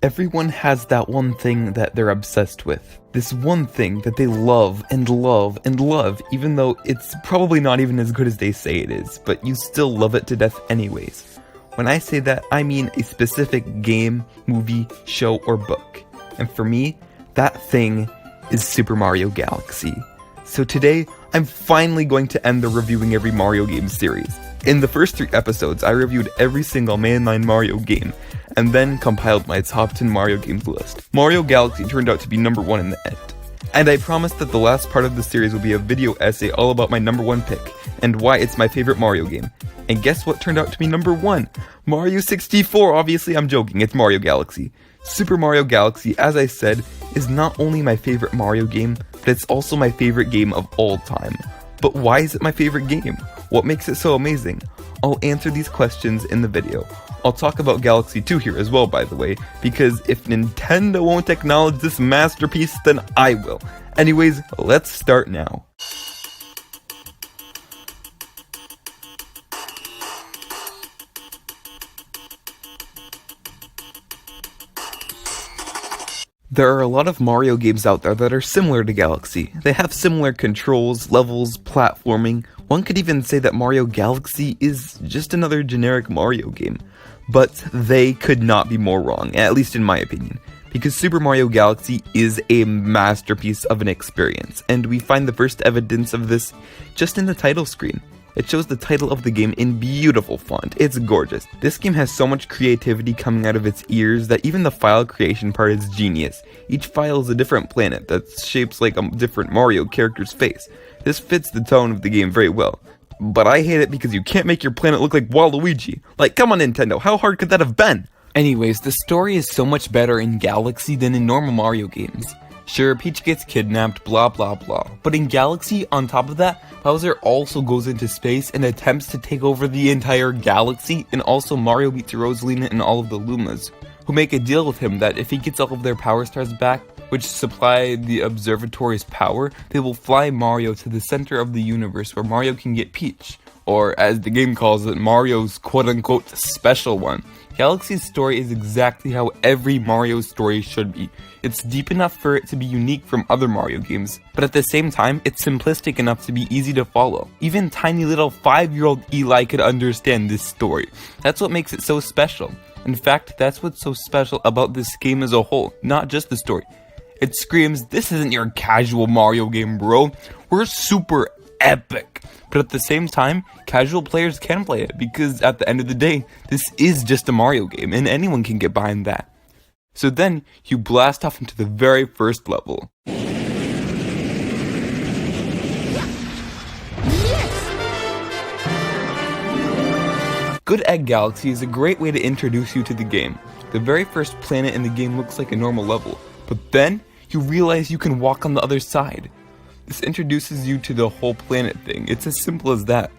Everyone has that one thing that they're obsessed with. This one thing that they love and love and love, even though it's probably not even as good as they say it is, but you still love it to death anyways. When I say that, I mean a specific game, movie, show, or book. And for me, that thing is Super Mario Galaxy. So today, I'm finally going to end the reviewing every Mario game series. In the first 3 episodes, I reviewed every single mainline Mario game, and then compiled my top 10 Mario games list. Mario Galaxy turned out to be number 1 in the end. And I promised that the last part of the series will be a video essay all about my number 1 pick, and why it's my favorite Mario game. And guess what turned out to be number 1? Mario 64! Obviously I'm joking, it's Mario Galaxy. Super Mario Galaxy, as I said, is not only my favorite Mario game, but it's also my favorite game of all time. But why is it my favorite game? What makes it so amazing? I'll answer these questions in the video. I'll talk about Galaxy 2 here as well, by the way, because if Nintendo won't acknowledge this masterpiece, then I will. Anyways, let's start now. There are a lot of Mario games out there that are similar to Galaxy. They have similar controls, levels, platforming. One could even say that Mario Galaxy is just another generic Mario game. But they could not be more wrong, at least in my opinion. Because Super Mario Galaxy is a masterpiece of an experience, and we find the first evidence of this just in the title screen. It shows the title of the game in beautiful font. It's gorgeous. This game has so much creativity coming out of its ears that even the file creation part is genius. Each file is a different planet that shapes like a different Mario character's face. This fits the tone of the game very well. But I hate it because you can't make your planet look like Waluigi. Like, come on Nintendo, how hard could that have been? Anyways, the story is so much better in Galaxy than in normal Mario games. Sure, Peach gets kidnapped, blah blah blah, but in Galaxy, on top of that, Bowser also goes into space and attempts to take over the entire galaxy, and also Mario meets Rosalina and all of the Lumas, who make a deal with him that if he gets all of their Power Stars back, which supply the observatory's power, they will fly Mario to the center of the universe where Mario can get Peach, or as the game calls it, Mario's quote-unquote special one. Galaxy's story is exactly how every Mario story should be. It's deep enough for it to be unique from other Mario games, but at the same time, it's simplistic enough to be easy to follow. Even tiny little 5-year-old Eli could understand this story. That's what makes it so special. In fact, that's what's so special about this game as a whole, not just the story. It screams, this isn't your casual Mario game, bro. We're super epic. But at the same time, casual players can play it, because at the end of the day, this is just a Mario game, and anyone can get behind that. So then, you blast off into the very first level. Good Egg Galaxy is a great way to introduce you to the game. The very first planet in the game looks like a normal level, but then, you realize you can walk on the other side. This introduces you to the whole planet thing. It's as simple as that.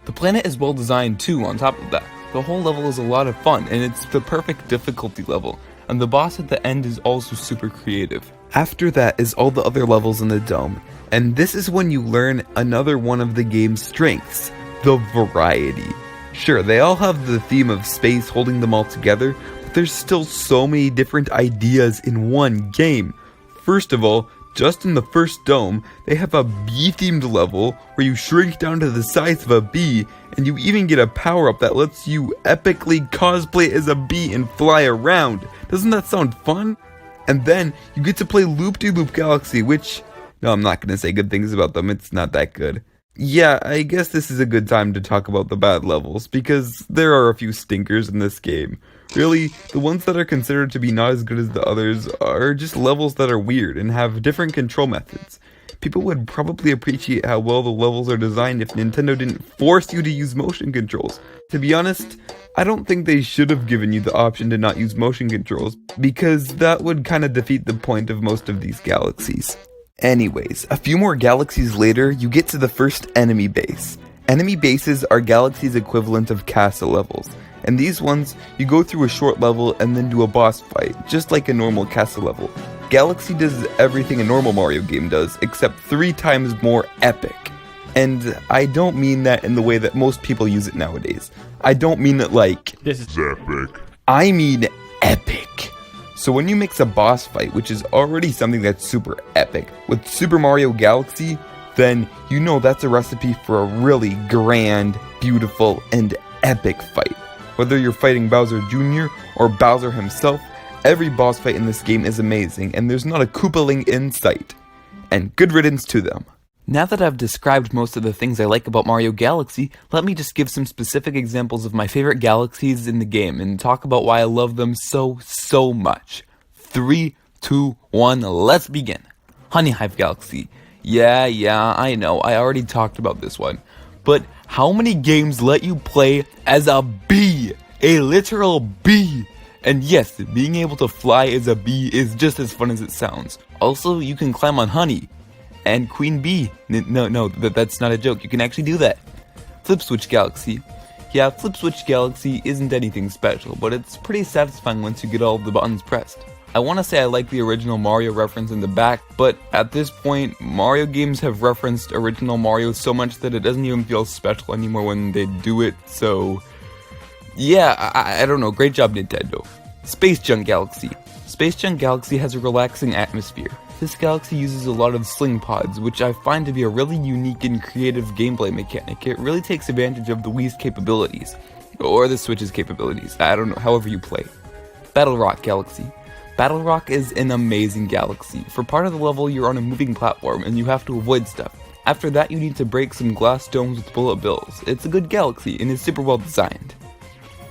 The planet is well designed too on top of that. The whole level is a lot of fun, and it's the perfect difficulty level, and the boss at the end is also super creative. After that is all the other levels in the dome, and this is when you learn another one of the game's strengths, the variety. Sure, they all have the theme of space holding them all together, but there's still so many different ideas in one game. First of all, just in the first dome, they have a bee-themed level where you shrink down to the size of a bee, and you even get a power-up that lets you epically cosplay as a bee and fly around. Doesn't that sound fun? And then, you get to play Loop-de-Loop Galaxy, which... no, I'm not gonna say good things about them, it's not that good. Yeah, I guess this is a good time to talk about the bad levels, because there are a few stinkers in this game. Really, the ones that are considered to be not as good as the others are just levels that are weird and have different control methods. People would probably appreciate how well the levels are designed if Nintendo didn't force you to use motion controls. To be honest, I don't think they should have given you the option to not use motion controls, because that would kind of defeat the point of most of these galaxies. Anyways, a few more galaxies later, you get to the first enemy base. Enemy bases are Galaxy's equivalent of castle levels, and these ones, you go through a short level and then do a boss fight, just like a normal castle level. Galaxy does everything a normal Mario game does, except 3 times more epic. And I don't mean that in the way that most people use it nowadays. I don't mean it like, this is epic. I mean epic. So when you mix a boss fight, which is already something that's super epic, with Super Mario Galaxy, then you know that's a recipe for a really grand, beautiful, and epic fight. Whether you're fighting Bowser Jr. or Bowser himself, every boss fight in this game is amazing, and there's not a Koopaling in sight. And good riddance to them. Now that I've described most of the things I like about Mario Galaxy, let me just give some specific examples of my favorite galaxies in the game and talk about why I love them so much. 3, 2, 1, let's begin. Honey Hive Galaxy. Yeah, I know, I already talked about this one. But how many games let you play as a bee? A literal bee! And yes, being able to fly as a bee is just as fun as it sounds. Also, you can climb on honey. And Queen Bee. No, that's not a joke. You can actually do that. Flip Switch Galaxy. Yeah, Flip Switch Galaxy isn't anything special, but it's pretty satisfying once you get all of the buttons pressed. I want to say I like the original Mario reference in the back, but at this point, Mario games have referenced original Mario so much that it doesn't even feel special anymore when they do it, so... yeah, I don't know, great job Nintendo. Space Junk Galaxy. Space Junk Galaxy has a relaxing atmosphere. This galaxy uses a lot of sling pods, which I find to be a really unique and creative gameplay mechanic. It really takes advantage of the Wii's capabilities, or the Switch's capabilities, I don't know, however you play. Battle Rock Galaxy. Battle Rock is an amazing galaxy. For part of the level, you're on a moving platform and you have to avoid stuff. After that, you need to break some glass domes with bullet bills. It's a good galaxy and is super well designed.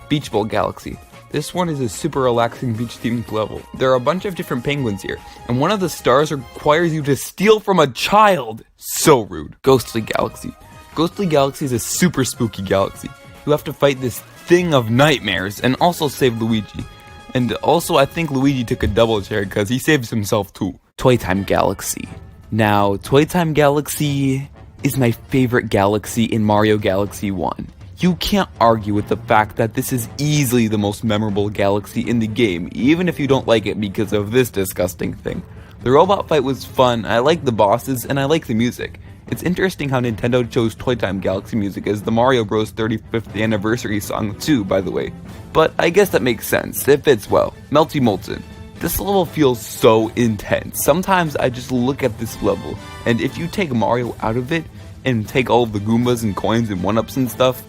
Beach Bowl Galaxy. This one is a super relaxing beach-themed level. There are a bunch of different penguins here, and one of the stars requires you to steal from a child! So rude. Ghostly Galaxy. Ghostly Galaxy is a super spooky galaxy. You have to fight this thing of nightmares, and also save Luigi. And also, I think Luigi took a double share because he saves himself too. Toy Time Galaxy. Now, Toy Time Galaxy is my favorite galaxy in Mario Galaxy 1. You can't argue with the fact that this is easily the most memorable galaxy in the game, even if you don't like it because of this disgusting thing. The robot fight was fun, I like the bosses, and I like the music. It's interesting how Nintendo chose Toy Time Galaxy music as the Mario Bros 35th anniversary song too, by the way. But I guess that makes sense, it fits well. Melty Molten. This level feels so intense. Sometimes I just look at this level, and if you take Mario out of it, and take all of the Goombas and coins and 1-ups and stuff,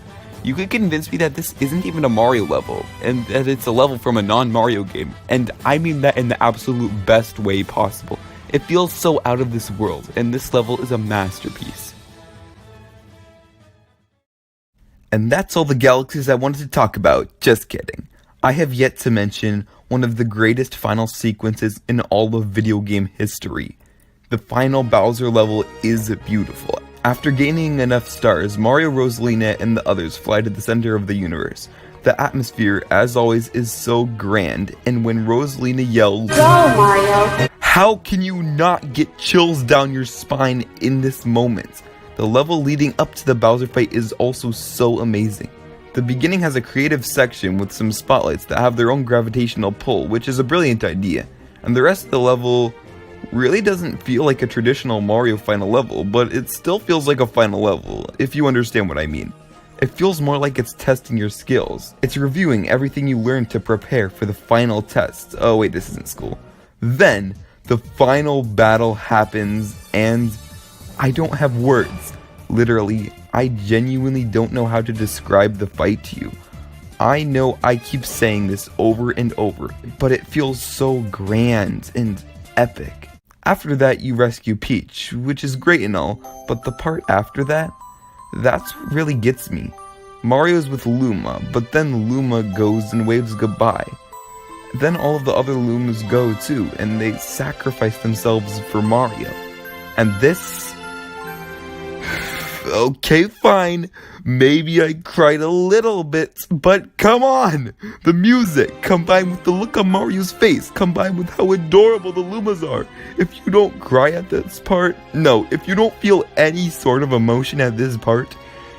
you could convince me that this isn't even a Mario level, and that it's a level from a non-Mario game, and I mean that in the absolute best way possible. It feels so out of this world, and this level is a masterpiece. And that's all the galaxies I wanted to talk about, just kidding. I have yet to mention one of the greatest final sequences in all of video game history. The final Bowser level is beautiful. After gaining enough stars, Mario, Rosalina, and the others fly to the center of the universe. The atmosphere, as always, is so grand, and when Rosalina yells, "Go, Mario!" How can you not get chills down your spine in this moment? The level leading up to the Bowser fight is also so amazing. The beginning has a creative section with some spotlights that have their own gravitational pull, which is a brilliant idea, and the rest of the level really doesn't feel like a traditional Mario final level, but it still feels like a final level, if you understand what I mean. It feels more like it's testing your skills. It's reviewing everything you learned to prepare for the final test. Oh wait, this isn't school. Then, the final battle happens, and I don't have words. Literally, I genuinely don't know how to describe the fight to you. I know I keep saying this over and over, but it feels so grand and epic. After that, you rescue Peach, which is great and all, but the part after that, that's what really gets me. Mario's with Luma, but then Luma goes and waves goodbye. Then all of the other Lumas go too, and they sacrifice themselves for Mario. And this... okay, fine. Maybe I cried a little bit, but come on! The music, combined with the look on Mario's face, combined with how adorable the Lumas are. If you don't cry at this part, no, if you don't feel any sort of emotion at this part,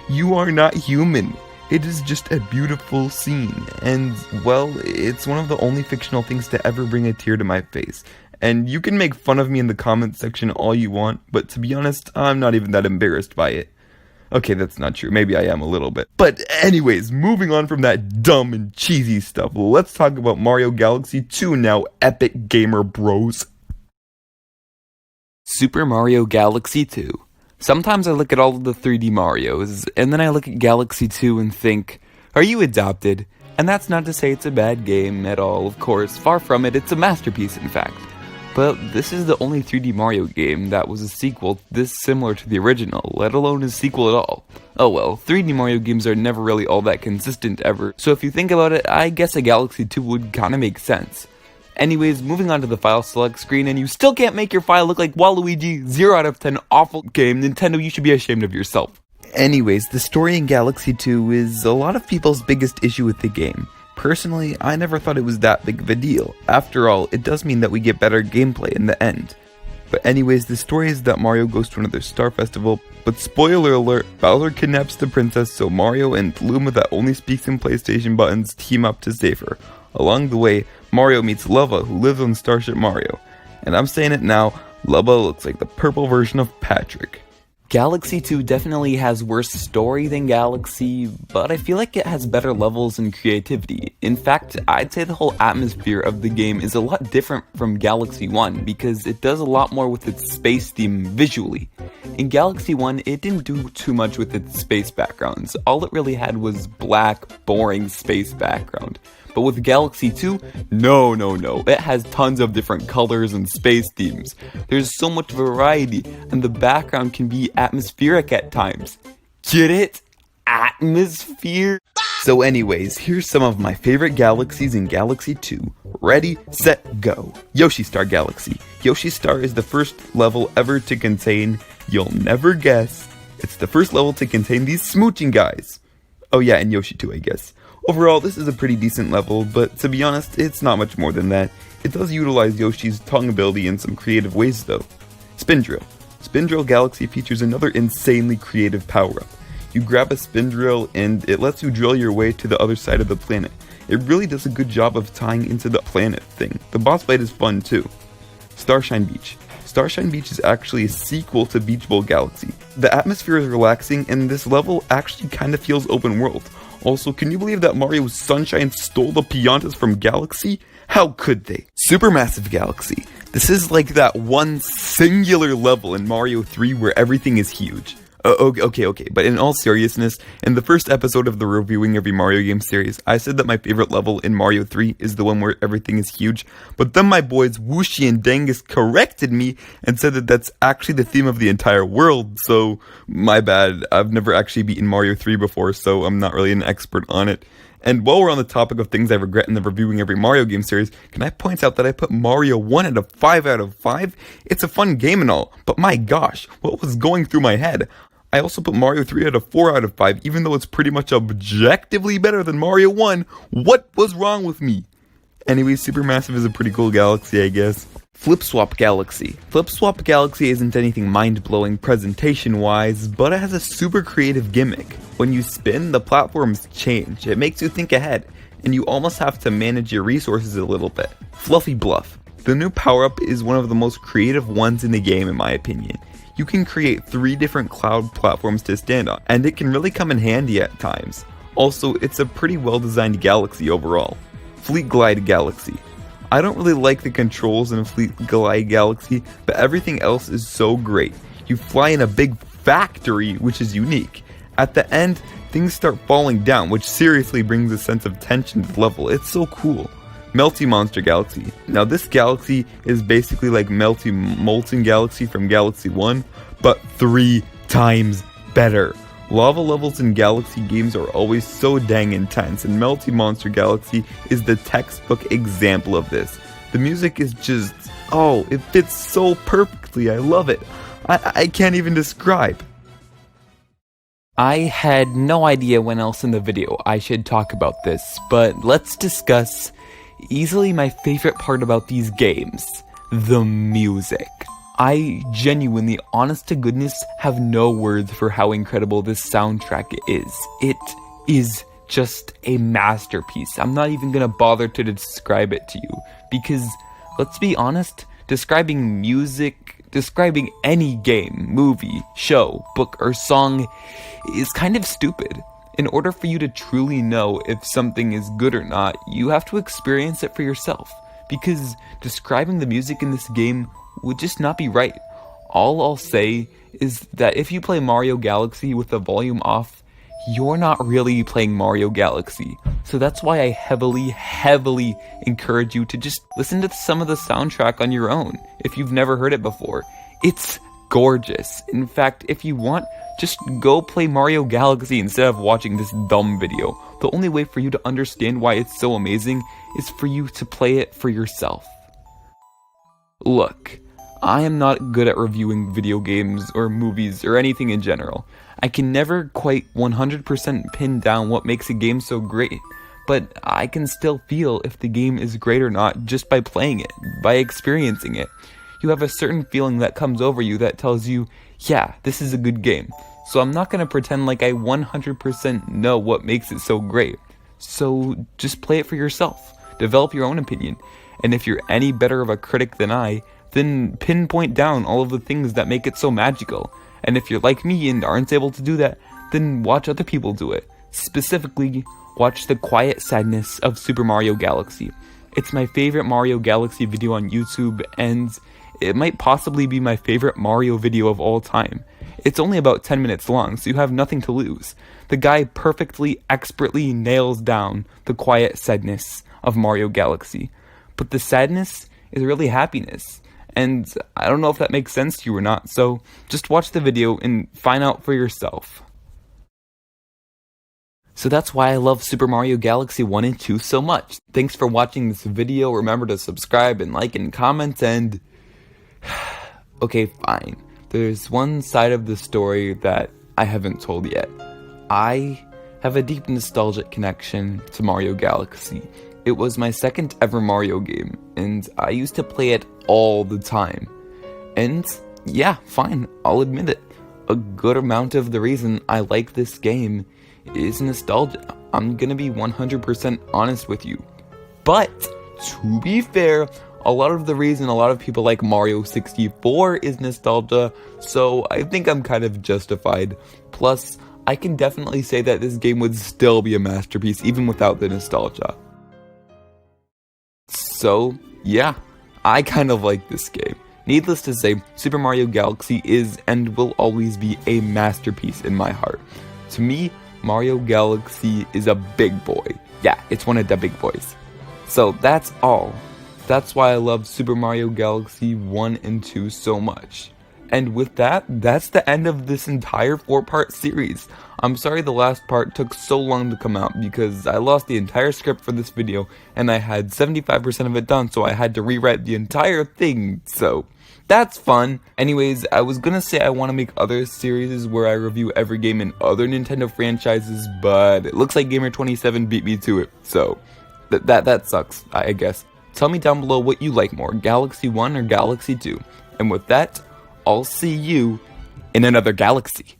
you are not human. It is just a beautiful scene, and, well, it's one of the only fictional things to ever bring a tear to my face. And you can make fun of me in the comments section all you want, but to be honest, I'm not even that embarrassed by it. Okay, that's not true. Maybe I am a little bit. But anyways, moving on from that dumb and cheesy stuff, let's talk about Mario Galaxy 2 now, epic gamer bros. Super Mario Galaxy 2. Sometimes I look at all of the 3D Marios, and then I look at Galaxy 2 and think, are you adopted? And that's not to say it's a bad game at all, of course. Far from it, it's a masterpiece, in fact. But this is the only 3D Mario game that was a sequel this similar to the original, let alone a sequel at all. Oh well, 3D Mario games are never really all that consistent ever, so if you think about it, I guess a Galaxy 2 would kinda make sense. Anyways, moving on to the file select screen, and you still can't make your file look like Waluigi, 0 out of 10, awful game. Nintendo, you should be ashamed of yourself. Anyways, the story in Galaxy 2 is a lot of people's biggest issue with the game. Personally, I never thought it was that big of a deal. After all, it does mean that we get better gameplay in the end. But anyways, the story is that Mario goes to another star festival, but spoiler alert, Bowser kidnaps the princess, so Mario and Luma that only speaks in PlayStation buttons team up to save her. Along the way, Mario meets Luvva, who lives on Starship Mario. And I'm saying it now, Luvva looks like the purple version of Patrick. Galaxy 2 definitely has worse story than Galaxy, but I feel like it has better levels and creativity. In fact, I'd say the whole atmosphere of the game is a lot different from Galaxy 1 because it does a lot more with its space theme visually. In Galaxy 1, it didn't do too much with its space backgrounds. All it really had was black, boring space background. But with Galaxy 2, no. It has tons of different colors and space themes. There's so much variety, and the background can be atmospheric at times. Get it? Atmosphere? So anyways, here's some of my favorite galaxies in Galaxy 2. Ready, set, go. Yoshi Star Galaxy. Yoshi Star is the first level ever to contain, you'll never guess, it's the first level to contain these smooching guys. Oh yeah, and Yoshi too, I guess. Overall, this is a pretty decent level, but to be honest, it's not much more than that. It does utilize Yoshi's tongue ability in some creative ways though. Spin Drill. Spin Drill Galaxy features another insanely creative power-up. You grab a spin drill and it lets you drill your way to the other side of the planet. It really does a good job of tying into the planet thing. The boss fight is fun too. Starshine Beach. Starshine Beach is actually a sequel to Beach Bowl Galaxy. The atmosphere is relaxing and this level actually kinda feels open world. Also, can you believe that Mario's Sunshine stole the Piantas from Galaxy? How could they? Supermassive Galaxy. This is like that one singular level in Mario 3 where everything is huge. Okay, but in all seriousness, in the first episode of the Reviewing Every Mario Game series, I said that my favorite level in Mario 3 is the one where everything is huge, but then my boys Wooshie and Dangus corrected me and said that that's actually the theme of the entire world, so my bad. I've never actually beaten Mario 3 before, so I'm not really an expert on it. And while we're on the topic of things I regret in the Reviewing Every Mario Game series, can I point out that I put Mario 1 at a 5 out of 5? It's a fun game and all, but my gosh, what was going through my head? I also put Mario 3 at a 4 out of 5, even though it's pretty much objectively better than Mario 1. What was wrong with me? Anyway, Supermassive is a pretty cool galaxy, I guess. Flip Swap Galaxy. Flip Swap Galaxy isn't anything mind-blowing presentation-wise, but it has a super creative gimmick. When you spin, the platforms change. It makes you think ahead, and you almost have to manage your resources a little bit. Fluffy Bluff. The new power-up is one of the most creative ones in the game, in my opinion. You can create 3 different cloud platforms to stand on, and it can really come in handy at times. Also, it's a pretty well-designed galaxy overall. Fleet Glide Galaxy. I don't really like the controls in Fleet Glide Galaxy, but everything else is so great. You fly in a big factory, which is unique. At the end, things start falling down, which seriously brings a sense of tension to the level. It's so cool. Melty Monster Galaxy. Now this galaxy is basically like Melty Molten Galaxy from Galaxy 1, but 3 times better. Lava levels in Galaxy games are always so dang intense, and Melty Monster Galaxy is the textbook example of this. The music is just, it fits so perfectly, I love it. I can't even describe. I had no idea when else in the video I should talk about this, but let's discuss easily my favorite part about these games, the music. I genuinely, honest to goodness, have no words for how incredible this soundtrack is. It is just a masterpiece. I'm not even gonna bother to describe it to you, because, let's be honest, describing music Describing any game, movie, show, book, or song is kind of stupid. In order for you to truly know if something is good or not, you have to experience it for yourself, because describing the music in this game would just not be right. All I'll say is that if you play Mario Galaxy with the volume off, you're not really playing Mario Galaxy. So that's why I heavily encourage you to just listen to some of the soundtrack on your own if you've never heard it before. It's gorgeous. In fact, if you want, just go play Mario Galaxy instead of watching this dumb video. The only way for you to understand why it's so amazing is for you to play it for yourself. Look, I am not good at reviewing video games or movies or anything in general. I can never quite 100% pin down what makes a game so great, but I can still feel if the game is great or not just by playing it, by experiencing it. You have a certain feeling that comes over you that tells you, yeah, this is a good game. So I'm not going to pretend like I 100% know what makes it so great. So just play it for yourself. Develop your own opinion. And if you're any better of a critic than I, then pinpoint down all of the things that make it so magical. And if you're like me and aren't able to do that, then watch other people do it. Specifically, watch The Quiet Sadness of Super Mario Galaxy. It's my favorite Mario Galaxy video on YouTube, and it might possibly be my favorite Mario video of all time. It's only about 10 minutes long, so you have nothing to lose. The guy perfectly, expertly nails down the quiet sadness of Mario Galaxy. But the sadness is really happiness. And I don't know if that makes sense to you or not, so just watch the video and find out for yourself. So that's why I love Super Mario Galaxy 1 and 2 so much. Thanks for watching this video. Remember to subscribe and like and comment and... Okay, fine. There's one side of the story that I haven't told yet. I have a deep nostalgic connection to Mario Galaxy. It was my second ever Mario game, and I used to play it all the time. And yeah, fine, I'll admit it. A good amount of the reason I like this game is nostalgia. I'm gonna be 100% honest with you. But, to be fair, a lot of the reason a lot of people like Mario 64 is nostalgia, so I think I'm kind of justified. Plus, I can definitely say that this game would still be a masterpiece even without the nostalgia. So, yeah, I kind of like this game. Needless to say, Super Mario Galaxy is and will always be a masterpiece in my heart. To me, Mario Galaxy is a big boy. Yeah, it's one of the big boys. So that's all. That's why I love Super Mario Galaxy 1 and 2 so much. And with that, that's the end of this entire 4-part series. I'm sorry the last part took so long to come out because I lost the entire script for this video and I had 75% of it done, so I had to rewrite the entire thing, so that's fun. Anyways, I was gonna say I want to make other series where I review every game in other Nintendo franchises, but it looks like Gamer27 beat me to it, so that sucks, I guess. Tell me down below what you like more, Galaxy 1 or Galaxy 2. And with that, I'll see you in another galaxy.